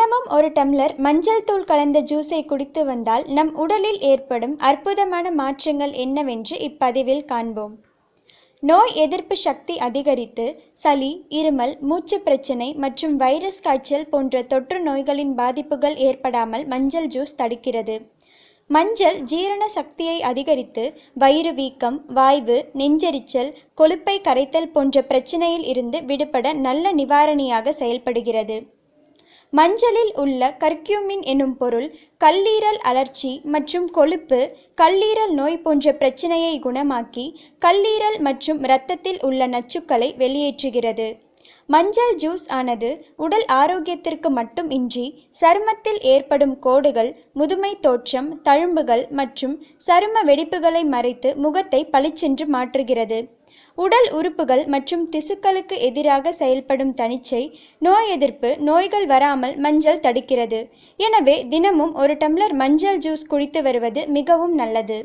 தினமும் ஒரு டம்ளர் மஞ்சள் தூள் கலந்த ஜூஸை குடித்து வந்தால் நம் உடலில் ஏற்படும் அற்புதமான மாற்றங்கள் என்னவென்று இப்பதிவில் காண்போம். நோய் எதிர்ப்பு சக்தி அதிகரித்து சளி, இருமல், மூச்சு பிரச்சனை மற்றும் வைரஸ் காய்ச்சல் போன்ற தொற்று நோய்களின் பாதிப்புகள் ஏற்படாமல் மஞ்சள் ஜூஸ் தடுக்கிறது. மஞ்சள் ஜீரண சக்தியை அதிகரித்து வயிறு வீக்கம், வாய்வு, நெஞ்செரிச்சல், கொழுப்பை கரைத்தல் போன்ற பிரச்சனையில் இருந்து விடுபட நல்ல நிவாரணியாக செயல்படுகிறது. மஞ்சளில் உள்ள கர்க்யூமின் எனும் பொருள் கல்லீரல் அழற்சி மற்றும் கொழுப்பு, கல்லீரல் நோய் போன்ற பிரச்சனையை குணமாக்கி கல்லீரல் மற்றும் இரத்தத்தில் உள்ள நச்சுக்களை வெளியேற்றுகிறது. மஞ்சள் ஜூஸ் ஆனது உடல் ஆரோக்கியத்திற்கு மட்டும் இன்றி சருமத்தில் ஏற்படும் கோடுகள், முதுமை தோற்றம், தழும்புகள் மற்றும் சரும வெடிப்புகளை மறைத்து முகத்தை பளிச்சென்று மாற்றுகிறது. உடல் உறுப்புகள் மற்றும் திசுக்களுக்கு எதிராக செயல்படும் தணிச்சை, நோய் எதிர்ப்பு நோய்கள் வராமல் மஞ்சள் தடுக்கிறது. எனவே தினமும் ஒரு டம்ளர் மஞ்சள் ஜூஸ் குடித்து வருவது மிகவும் நல்லது.